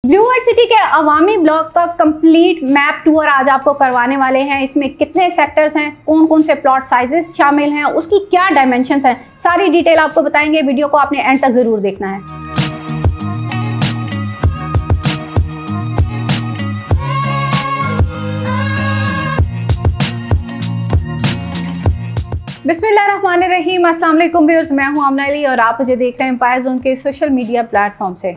Blue world city के अवामी block का complete map tour आज आपको करवाने वाले हैं। इसमें कितने सेक्टर्स हैं, कौन कौन से प्लॉट साइजेस शामिल हैं, उसकी क्या डायमेंशंस हैं, सारी डिटेल आपको बताएंगे। वीडियो को आपने एंड तक ज़रूर देखना है। बिस्मिल्लाहिर्रहमानिर्रहीम, अस्सलाम वालेकुम व्यूअर्स, मैं हूं आमना अली और आप मुझे देख रहे हैं एम्पायर जोन के सोशल मीडिया प्लेटफॉर्म से।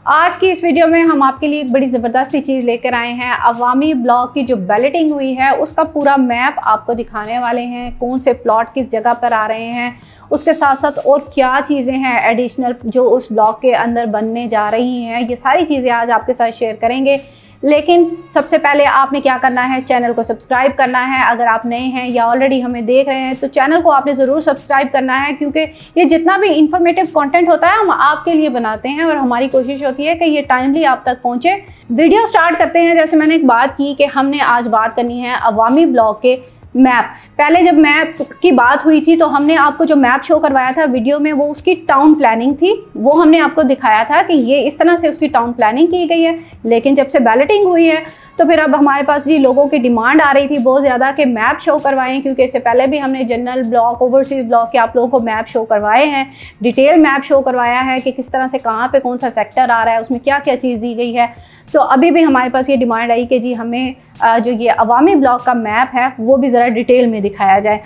आज की इस वीडियो में हम आपके लिए एक बड़ी ज़बरदस्त चीज़ लेकर आए हैं। अवामी ब्लॉक की जो बैलेटिंग हुई है उसका पूरा मैप आपको दिखाने वाले हैं। कौन से प्लॉट किस जगह पर आ रहे हैं, उसके साथ साथ और क्या चीज़ें हैं एडिशनल जो उस ब्लॉक के अंदर बनने जा रही हैं, ये सारी चीज़ें आज आपके साथ शेयर करेंगे। लेकिन सबसे पहले आपने क्या करना है, चैनल को सब्सक्राइब करना है। अगर आप नए हैं या ऑलरेडी हमें देख रहे हैं तो चैनल को आपने ज़रूर सब्सक्राइब करना है, क्योंकि ये जितना भी इंफॉर्मेटिव कंटेंट होता है हम आपके लिए बनाते हैं और हमारी कोशिश होती है कि ये टाइमली आप तक पहुंचे। वीडियो स्टार्ट करते हैं। जैसे मैंने एक बात की कि हमने आज बात करनी है अवामी ब्लॉक के मैप। पहले जब मैप की बात हुई थी तो हमने आपको जो मैप शो करवाया था वीडियो में, वो उसकी टाउन प्लानिंग थी। वो हमने आपको दिखाया था कि ये इस तरह से उसकी टाउन प्लानिंग की गई है। लेकिन जब से बैलेटिंग हुई है तो फिर अब हमारे पास जी लोगों की डिमांड आ रही थी बहुत ज़्यादा कि मैप शो करवाएं, क्योंकि इससे पहले भी हमने जनरल ब्लॉक, ओवरसीज़ ब्लॉक के आप लोगों को मैप शो करवाए हैं। डिटेल मैप शो करवाया है कि किस तरह से कहाँ पे कौन सा सेक्टर आ रहा है, उसमें क्या क्या चीज़ दी गई है। तो अभी भी हमारे पास ये डिमांड आई कि जी हमें जो ये अवामी ब्लॉक का मैप है वो भी ज़रा डिटेल में दिखाया जाए।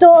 तो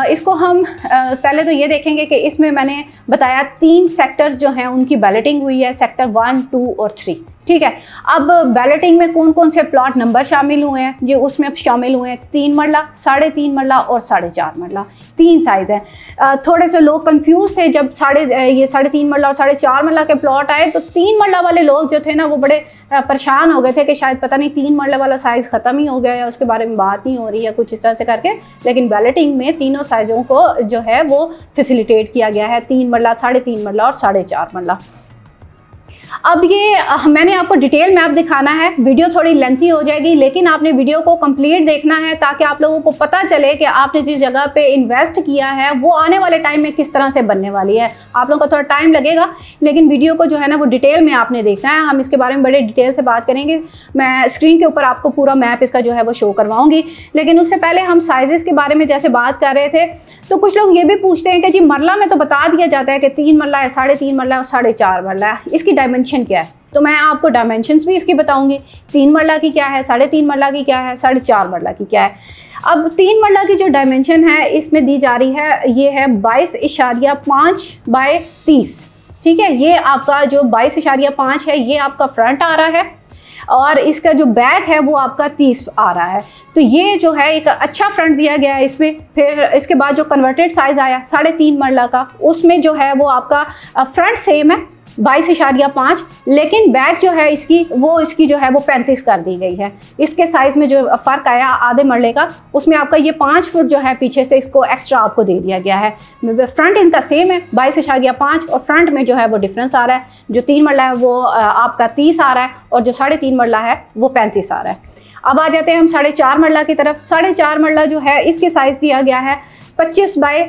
इसको हम पहले तो ये देखेंगे कि इसमें मैंने बताया 3 सेक्टर्स जो हैं उनकी बैलेटिंग हुई है, सेक्टर 1, 2 और 3। ठीक है। अब बैलेटिंग में कौन कौन से प्लॉट नंबर शामिल हुए हैं, ये उसमें शामिल हुए हैं 3 मरला, 3.5 मरला और 4.5 मरला। 3 साइज़ हैं। थोड़े से लोग कंफ्यूज थे जब 3.5 मरला और 4.5 मरला के प्लॉट आए, तो 3 मरला वाले लोग जो थे ना वो बड़े परेशान हो गए थे कि शायद पता नहीं 3 मरला वाला साइज़ ख़त्म ही हो गया है, उसके बारे में बात नहीं हो रही है, कुछ इस तरह से करके। लेकिन बैलेटिंग में तीनों साइज़ों को जो है वो फैसिलिटेट किया गया है, 3 मरला, 3.5 मरला और 4.5 मरला। अब ये मैंने आपको डिटेल मैप दिखाना है, वीडियो थोड़ी लेंथी हो जाएगी, लेकिन आपने वीडियो को कंप्लीट देखना है ताकि आप लोगों को पता चले कि आपने जिस जगह पे इन्वेस्ट किया है वो आने वाले टाइम में किस तरह से बनने वाली है। आप लोगों को थोड़ा टाइम लगेगा, लेकिन वीडियो को जो है ना वो डिटेल में आपने देखना है। हम इसके बारे में बड़े डिटेल से बात करेंगे। मैं स्क्रीन के ऊपर आपको पूरा मैप इसका जो है वो शो करवाऊँगी। लेकिन उससे पहले हम साइज़ के बारे में जैसे बात कर रहे थे, तो कुछ लोग ये भी पूछते हैं कि जी मरला में तो बता दिया जाता है कि 3 मरला है, 3.5 मरला और 4.5 मरला है, इसकी डायमेंशन क्या है? तो मैं आपको डायमेंशंस भी इसकी बताऊंगी। 3 मरला की क्या है, 3.5 मरला की क्या है, 4.5 मरला की क्या है। अब 3 मरला की जो डायमेंशन है इसमें दी जा रही है, ये है 22.5 बाय 30। ठीक है। ये आपका जो 22.5 है ये आपका फ्रंट आ रहा है और इसका जो बैक है वो आपका 30 आ रहा है। तो ये जो है एक अच्छा फ्रंट दिया गया है इसमें। फिर इसके बाद जो कन्वर्टेड साइज़ आया 3.5 मरला का, उसमें जो है वो आपका फ्रंट सेम है 22.5, लेकिन बैक जो है इसकी जो है वो 35 कर दी गई है। इसके साइज़ में जो फ़र्क आया आधे मरले का, उसमें आपका ये 5 फुट जो है पीछे से इसको एक्स्ट्रा आपको दे दिया गया है। फ्रंट इनका सेम है 22.5 और फ्रंट में जो है वो डिफरेंस आ रहा है। जो 3 मरला है वो आपका 30 आ रहा है और जो 3.5 मरला है वो 35 आ रहा है। अब आ जाते हैं हम 4.5 मरला की तरफ। 4.5 मरला जो है इसके साइज़ दिया गया है 25 बाय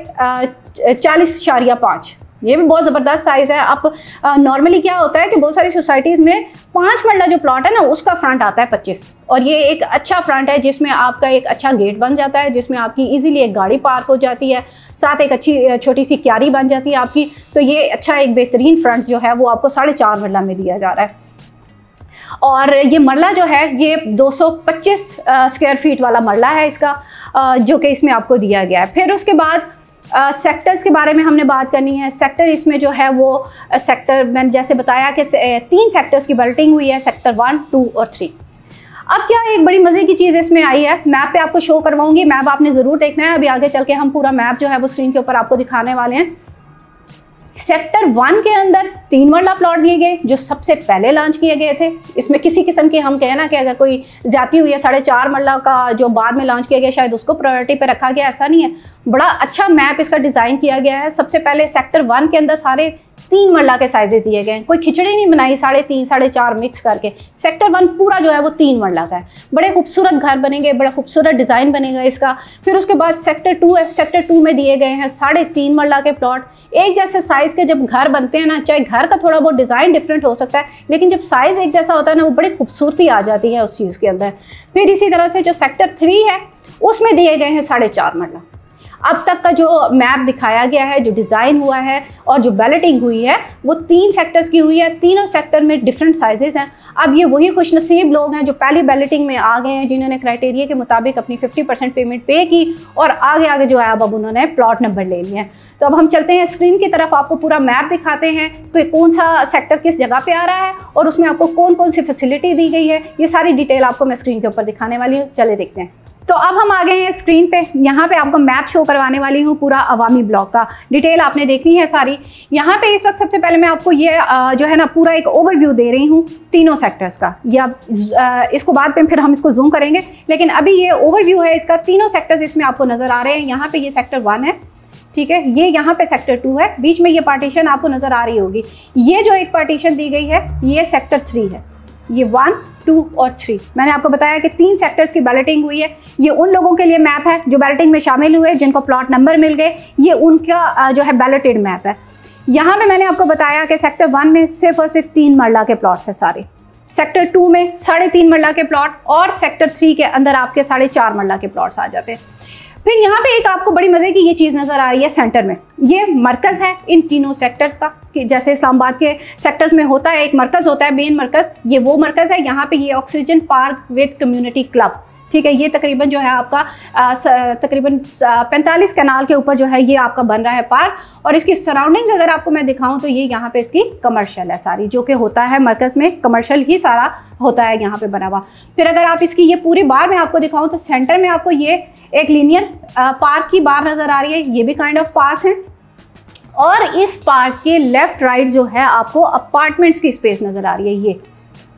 40.5। ये भी बहुत ज़बरदस्त साइज़ है। अब नॉर्मली क्या होता है कि बहुत सारी सोसाइटीज़ में 5 मरला जो प्लॉट है ना उसका फ्रंट आता है 25, और ये एक अच्छा फ्रंट है जिसमें आपका एक अच्छा गेट बन जाता है, जिसमें आपकी इजीली एक गाड़ी पार्क हो जाती है, साथ एक अच्छी छोटी सी क्यारी बन जाती है आपकी। तो ये अच्छा एक बेहतरीन फ्रंट जो है वो आपको 4.5 मरला में दिया जा रहा है। और ये मरला जो है ये 225 स्क्वायर फीट वाला मरला है इसका, जो कि इसमें आपको दिया गया है। फिर उसके बाद सेक्टर्स के बारे में हमने बात करनी है। सेक्टर इसमें जो है वो सेक्टर मैंने जैसे बताया कि 3 सेक्टर्स की बैलेटिंग हुई है, सेक्टर 1, 2 और 3। अब क्या एक बड़ी मज़े की चीज़ इसमें आई है, मैप पे आपको शो करवाऊंगी। मैप आपने ज़रूर देखना है। अभी आगे चल के हम पूरा मैप जो है वो स्क्रीन के ऊपर आपको दिखाने वाले हैं। सेक्टर 1 के अंदर 3 मरला प्लॉट दिए गए जो सबसे पहले लॉन्च किए गए थे। इसमें किसी किस्म की हम कहें ना कि अगर कोई जाती हुई है 4.5 मरला का जो बाद में लॉन्च किया गया शायद उसको प्रायोरिटी पे रखा गया, ऐसा नहीं है। बड़ा अच्छा मैप इसका डिज़ाइन किया गया है। सबसे पहले सेक्टर 1 के अंदर सारे 3 मरला के साइजेस दिए गए हैं, कोई खिचड़ी नहीं बनाई 3.5 4.5 मिक्स करके। सेक्टर 1 पूरा जो है वो 3 मरला का है, बड़े खूबसूरत घर बनेंगे, बड़ा खूबसूरत डिज़ाइन बनेगा इसका। फिर उसके बाद सेक्टर 2 है, सेक्टर 2 में दिए गए हैं 3.5 मरला के प्लॉट। एक जैसे साइज़ के जब घर बनते हैं ना, चाहे घर का थोड़ा बहुत डिज़ाइन डिफरेंट हो सकता है, लेकिन जब साइज़ एक जैसा होता है ना, वो बड़ी खूबसूरती आ जाती है उस चीज़ के अंदर। फिर इसी तरह से जो सेक्टर 3 है उसमें दिए गए हैं 4.5 मरला। अब तक का जो मैप दिखाया गया है, जो डिज़ाइन हुआ है और जो बैलेटिंग हुई है, वो 3 सेक्टर्स की हुई है। तीनों सेक्टर में डिफरेंट साइजेस हैं। अब ये वही खुशनसीब लोग हैं जो पहली बैलेटिंग में आ गए हैं, जिन्होंने क्राइटेरिया के मुताबिक अपनी 50% पेमेंट पे की और आगे आगे जो है अब उन्होंने प्लॉट नंबर ले लिए हैं। तो अब हम चलते हैं स्क्रीन की तरफ, आपको पूरा मैप दिखाते हैं कि कौन सा सेक्टर किस जगह पे आ रहा है और उसमें आपको कौन कौन सी फैसिलिटी दी गई है। ये सारी डिटेल आपको मैं स्क्रीन के ऊपर दिखाने वाली हूँ। चले देखते हैं। तो अब हम आ गए हैं स्क्रीन पे। यहाँ पे आपको मैप शो करवाने वाली हूँ पूरा अवामी ब्लॉक का। डिटेल आपने देखनी है सारी। यहाँ पे इस वक्त सबसे पहले मैं आपको ये जो है ना पूरा एक ओवरव्यू दे रही हूँ तीनों सेक्टर्स का। या इसको बाद में फिर हम इसको जूम करेंगे, लेकिन अभी ये ओवरव्यू है इसका। तीनों सेक्टर्स इसमें आपको नज़र आ रहे हैं। यहाँ पे ये सेक्टर 1 है, ठीक है। ये यहाँ पे सेक्टर 2 है, बीच में ये पार्टीशन आपको नज़र आ रही होगी। ये जो एक पार्टीशन दी गई है ये सेक्टर 3 है। ये 1, 2 और 3 मैंने आपको बताया कि 3 सेक्टर्स की बैलेटिंग हुई है। ये उन लोगों के लिए मैप है जो बैलेटिंग में शामिल हुए, जिनको प्लॉट नंबर मिल गए। ये उनका जो है बैलेटेड मैप है। यहाँ पे मैंने आपको बताया कि सेक्टर 1 में सिर्फ और सिर्फ 3 मरला के प्लॉट्स हैं सारे। सेक्टर 2 में 3.5 मरला के प्लॉट और सेक्टर 3 के अंदर आपके 4.5 मरला के प्लॉट्स आ जाते हैं। फिर यहाँ पे एक आपको बड़ी मज़े की ये चीज़ नज़र आ रही है सेंटर में। ये मरकज़ है इन तीनों सेक्टर्स का, कि जैसे इस्लामाबाद के सेक्टर्स में होता है एक मरकज़ होता है, मेन मरकज़, ये वो मरकज़ है। यहाँ पे ये oxygen park with community club, ठीक है। ये तकरीबन जो है आपका तकरीबन 45 कनाल के ऊपर जो है ये आपका बन रहा है पार्क। और इसकी सराउंडिंग्स अगर आपको मैं दिखाऊं तो ये यहाँ पे इसकी कमर्शियल है सारी, जो कि होता है मरकज़ में कमर्शियल ही सारा होता है यहाँ पे बना हुआ। फिर अगर आप इसकी ये पूरी बार में आपको दिखाऊं तो सेंटर में आपको ये एक लीनियर पार्क की बार नज़र आ रही है। ये भी काइंड ऑफ पार्क है। और इस पार्क के लेफ्ट राइट जो है आपको अपार्टमेंट्स की स्पेस नज़र आ रही है।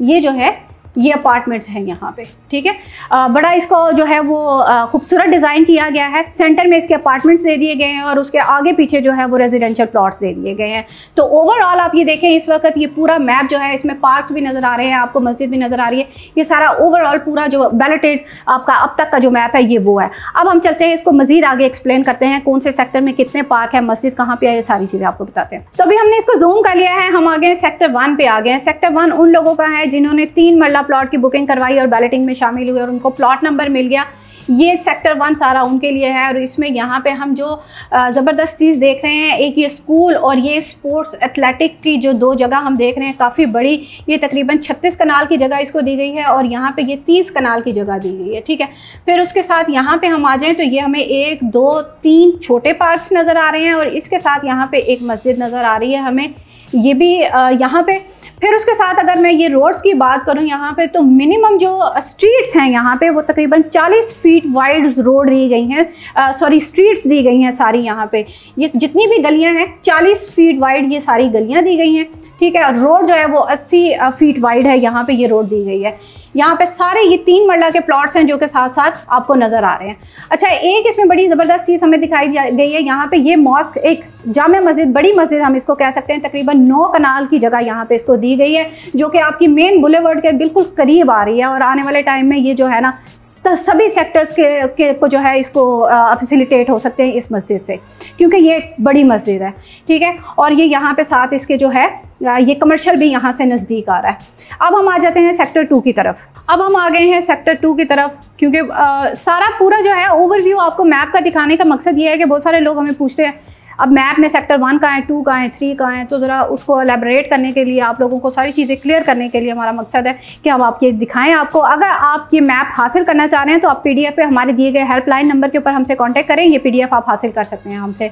ये जो है ये अपार्टमेंट्स हैं यहाँ पे, ठीक है। बड़ा इसको जो है वो खूबसूरत डिज़ाइन किया गया है। सेंटर में इसके अपार्टमेंट्स दे दिए गए हैं और उसके आगे पीछे जो है वो रेजिडेंशियल प्लॉट्स दे दिए गए हैं। तो ओवरऑल आप ये देखें इस वक्त ये पूरा मैप जो है, इसमें पार्क्स भी नज़र आ रहे हैं, आपको मस्जिद भी नज़र आ रही है। ये सारा ओवरऑल पूरा जो बैलेटेड आपका अब तक का जो मैप है ये वो है। अब हम चलते हैं इसको मज़ीद आगे एक्सप्लेन करते हैं, कौन से सेक्टर में कितने पार्क है, मस्जिद कहाँ पे है, ये सारी चीज़ें आपको बताते हैं। तो अभी हमने इसको जूम कर लिया है, हम आ गए सेक्टर 1 पे आ गए हैं। सेक्टर 1 उन लोगों का है जिन्होंने 3 मरला प्लॉट की बुकिंग करवाई और बैलेटिंग में शामिल हुए और उनको प्लॉट नंबर मिल गया। ये सेक्टर 1 सारा उनके लिए है। और इसमें यहाँ पे हम जो ज़बरदस्त चीज़ देख रहे हैं, एक ये स्कूल और ये स्पोर्ट्स एथलेटिक की जो 2 जगह हम देख रहे हैं, काफ़ी बड़ी, ये तकरीबन 36 कनाल की जगह इसको दी गई है और यहाँ पे ये 30 कनाल की जगह दी गई है, ठीक है। फिर उसके साथ यहाँ पे हम आ जाएँ तो ये हमें 1, 2, 3 छोटे पार्क्स नज़र आ रहे हैं और इसके साथ यहाँ पे एक मस्जिद नज़र आ रही है हमें, ये भी यहाँ पे। फिर उसके साथ अगर मैं ये रोड्स की बात करूँ यहाँ पे, तो मिनिमम जो स्ट्रीट्स हैं यहाँ पे वो तकरीबन 40 फीट वाइड रोड दी गई हैं, स्ट्रीट्स दी गई हैं सारी। यहाँ पे ये जितनी भी गलियाँ हैं 40 फीट वाइड ये सारी गलियाँ दी गई हैं, ठीक है। और रोड जो है वो 80 फीट वाइड है, यहाँ पे ये रोड दी गई है। यहाँ पे सारे ये 3 मरला के प्लॉट्स हैं जो के साथ साथ आपको नज़र आ रहे हैं। अच्छा, एक इसमें बड़ी ज़बरदस्त चीज़ हमें दिखाई गई है। यहाँ पे ये मॉस्क, एक जामे मस्जिद, बड़ी मस्जिद हम इसको कह सकते हैं, तकरीबन 9 कनाल की जगह यहाँ पे इसको दी गई है, जो कि आपकी मेन बुलेवर्ड के बिल्कुल करीब आ रही है। और आने वाले टाइम में ये जो है ना सभी सेक्टर्स के को जो है इसको फैसिलिटेट हो सकते हैं इस मस्जिद से, क्योंकि ये एक बड़ी मस्जिद है, ठीक है। और ये यहाँ पे साथ इसके जो है ये कमर्शियल भी यहाँ से नज़दीक आ रहा है। अब हम आ जाते हैं सेक्टर 2 की तरफ। अब हम आ गए हैं सेक्टर 2 की तरफ, क्योंकि सारा पूरा जो है ओवरव्यू आपको मैप का दिखाने का मकसद ये है कि बहुत सारे लोग हमें पूछते हैं अब मैप में सेक्टर 1 कहाँ है, 2 कहाँ है, 3 कहाँ है। तो ज़रा उसको एलेबरेट करने के लिए, आप लोगों को सारी चीज़ें क्लियर करने के लिए हमारा मकसद है कि हम आपके दिखाएं आपको। अगर आप ये मैप हासिल करना चाह रहे हैं तो आप PDF पे हमारे दिए गए हेल्पलाइन नंबर के ऊपर हमसे कॉन्टैक्ट करें, ये PDF आप हासिल कर सकते हैं हमसे।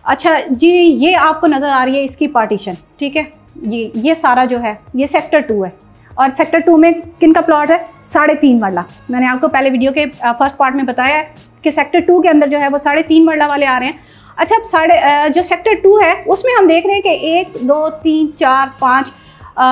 अच्छा जी, ये आपको नज़र आ रही है इसकी पार्टीशन, ठीक है। ये सारा जो है ये सेक्टर 2 है और सेक्टर 2 में किन का प्लॉट है, 3.5 मरला। मैंने आपको पहले वीडियो के फर्स्ट पार्ट में बताया है कि सेक्टर 2 के अंदर जो है वो 3.5 मरला वाले आ रहे हैं। अच्छा, अब जो सेक्टर 2 है उसमें हम देख रहे हैं कि 1, 2, 3, 4, 5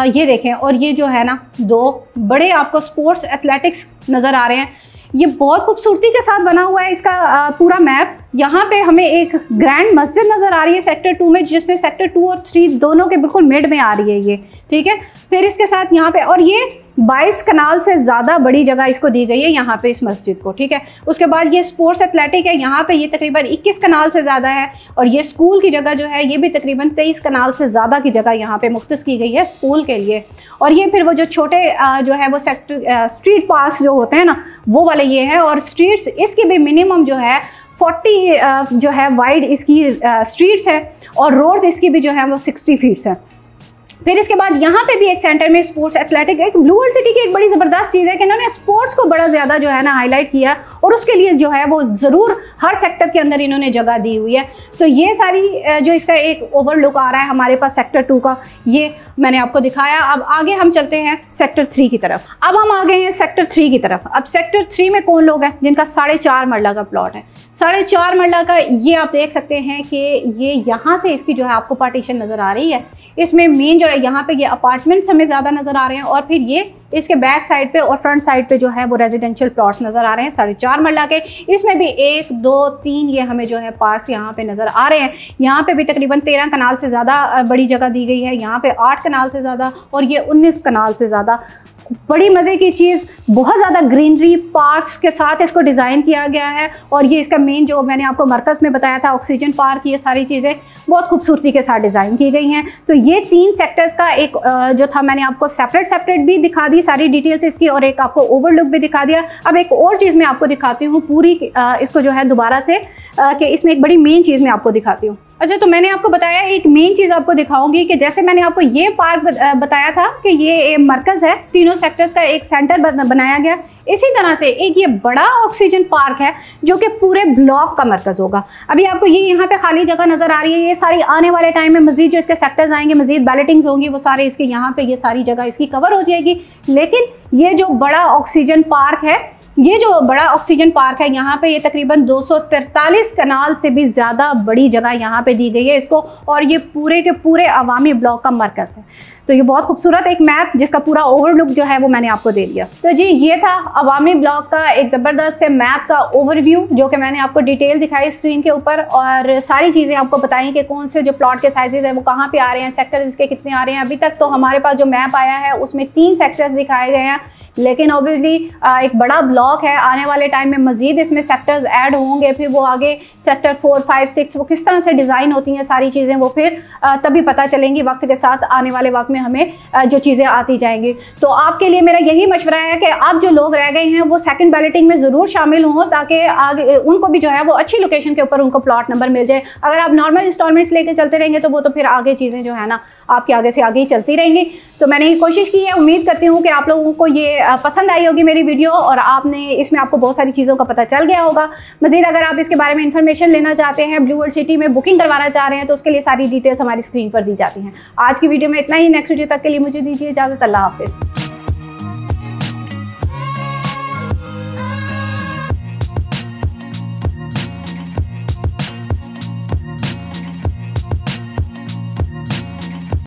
ये देखें, और ये जो है ना 2 बड़े आपको स्पोर्ट्स एथलेटिक्स नज़र आ रहे हैं। ये बहुत खूबसूरती के साथ बना हुआ है इसका पूरा मैप। यहाँ पे हमें एक ग्रैंड मस्जिद नज़र आ रही है सेक्टर 2 में, जिससे सेक्टर 2 और 3 दोनों के बिल्कुल मिड में आ रही है ये, ठीक है। फिर इसके साथ यहाँ पे, और ये 22 कनाल से ज़्यादा बड़ी जगह इसको दी गई है यहाँ पे इस मस्जिद को, ठीक है। उसके बाद ये स्पोर्ट्स एथलेटिक है, यहाँ पे ये तकरीबन 21 कनाल से ज़्यादा है। और ये स्कूल की जगह जो है ये भी तकरीबन 23 कनाल से ज़्यादा की जगह यहाँ पे मुख्तस की गई है स्कूल के लिए। और ये फिर वो जो छोटे जो है वो सेक्टर स्ट्रीट पार्क्स जो होते हैं ना, वो वाले ये है। और स्ट्रीट्स इसकी भी मिनिमम जो है 40 जो है वाइड इसकी स्ट्रीट्स है, और रोड्स इसकी भी जो है वो 60 फीट्स है। फिर इसके बाद यहाँ पे भी एक सेंटर में स्पोर्ट्स एथलेटिक, एक ब्लू वर्ल्ड सिटी की एक बड़ी ज़बरदस्त चीज़ है कि इन्होंने स्पोर्ट्स को बड़ा ज़्यादा जो है ना हाईलाइट किया, और उसके लिए जो है वो ज़रूर हर सेक्टर के अंदर इन्होंने जगह दी हुई है। तो ये सारी जो इसका एक ओवरलुक आ रहा है हमारे पास सेक्टर 2 का, ये मैंने आपको दिखाया। अब आगे हम चलते हैं सेक्टर 3 की तरफ। अब हम आ गए हैं सेक्टर 3 की तरफ। अब सेक्टर 3 में कौन लोग हैं जिनका 4.5 मरला का प्लॉट है। 4.5 मरला का ये आप देख सकते हैं कि ये यहाँ से इसकी जो है आपको पार्टीशन नज़र आ रही है। इसमें मेन जो है यहाँ पे ये अपार्टमेंट्स हमें ज़्यादा नज़र आ रहे हैं, और फिर ये इसके बैक साइड पे और फ्रंट साइड पे जो है वो रेजिडेंशियल प्लॉट्स नज़र आ रहे हैं 4.5 मरला के। इसमें भी 1, 2, 3 ये हमें जो है पार्ट्स यहाँ पे नज़र आ रहे हैं। यहाँ पे भी तकरीबन 13 कनाल से ज़्यादा बड़ी जगह दी गई है, यहाँ पे 8 कनाल से ज़्यादा, और ये 19 कनाल से ज़्यादा। बड़ी मज़े की चीज़, बहुत ज़्यादा ग्रीनरी पार्क्स के साथ इसको डिज़ाइन किया गया है। और ये इसका मेन जो मैंने आपको मरकज़ में बताया था ऑक्सीजन पार्क, ये सारी चीज़ें बहुत खूबसूरती के साथ डिज़ाइन की गई हैं। तो ये 3 सेक्टर्स का एक जो था मैंने आपको सेपरेट भी दिखा दी सारी डिटेल्स इसकी, और एक आपको ओवरलुक भी दिखा दिया। अब एक और चीज़ मैं आपको दिखाती हूँ पूरी इसको जो है दोबारा से, कि इसमें एक बड़ी मेन चीज़ मैं आपको दिखाती हूँ। अच्छा, तो मैंने आपको बताया एक मेन चीज़ आपको दिखाऊंगी कि जैसे मैंने आपको ये पार्क बताया था कि ये मरकज़ है, तीनों सेक्टर्स का एक सेंटर बनाया गया, इसी तरह से एक ये बड़ा ऑक्सीजन पार्क है जो कि पूरे ब्लॉक का मरकज़ होगा। अभी आपको ये यहाँ पे खाली जगह नज़र आ रही है, ये सारी आने वाले टाइम में मज़ीद जो इसके सेक्टर्स आएंगे, मज़ीद बैलेटिंग्स होंगी, वो सारे इसके यहाँ पे ये सारी जगह इसकी कवर हो जाएगी। लेकिन ये जो बड़ा ऑक्सीजन पार्क है, ये जो बड़ा ऑक्सीजन पार्क है, यहाँ पे ये तकरीबन 243 कनाल से भी ज़्यादा बड़ी जगह यहाँ पे दी गई है इसको, और ये पूरे के पूरे अवामी ब्लॉक का मरकज़ है। तो ये बहुत खूबसूरत एक मैप जिसका पूरा ओवरलुक जो है वो मैंने आपको दे दिया। तो जी ये था अवामी ब्लॉक का एक ज़बरदस्त से मैप का ओवरव्यू, जो कि मैंने आपको डिटेल दिखाई स्क्रीन के ऊपर, और सारी चीज़ें आपको बताई कि कौन से जो प्लॉट के साइजेज है वो कहाँ पे आ रहे हैं, सेक्टर्स इसके कितने आ रहे हैं। अभी तक तो हमारे पास जो मैप आया है उसमें 3 सेक्टर्स दिखाए गए हैं, लेकिन ऑब्वियसली एक बड़ा ब्लॉक है, आने वाले टाइम में मज़ीद इसमें सेक्टर्स ऐड होंगे, फिर वो आगे सेक्टर 4, 5, 6 वो किस तरह से डिज़ाइन होती हैं सारी चीज़ें, वो फिर तभी पता चलेंगी वक्त के साथ, आने वाले वक्त में हमें जो चीज़ें आती जाएंगी। तो आपके लिए मेरा यही मशवरा है कि आप जो लोग रह गए हैं वो सेकंड बैलेटिंग में ज़रूर शामिल हों, ताकि आगे उनको भी जो है वो अच्छी लोकेशन के ऊपर उनको प्लॉट नंबर मिल जाए। अगर आप नॉर्मल इंस्टॉलमेंट्स लेके चलते रहेंगे तो वो तो फिर आगे चीज़ें जो है ना आपके आगे से आगे ही चलती रहेंगी। तो मैंने ये कोशिश की है, उम्मीद करती हूँ कि आप लोगों को ये पसंद आई होगी मेरी वीडियो, और आपने इसमें आपको बहुत सारी चीज़ों का पता चल गया होगा। मज़ीद अगर आप इसके बारे में इंफॉर्मेशन लेना चाहते हैं, ब्लू वर्ल्ड सिटी में बुकिंग करवाना चाह रहे हैं, तो उसके लिए सारी डिटेल्स हमारी स्क्रीन पर दी जाती हैं। आज की वीडियो में इतना ही, नेक्स्ट वीडियो तक के लिए मुझे दीजिए इजाज़त। अल्लाह हाफिज़।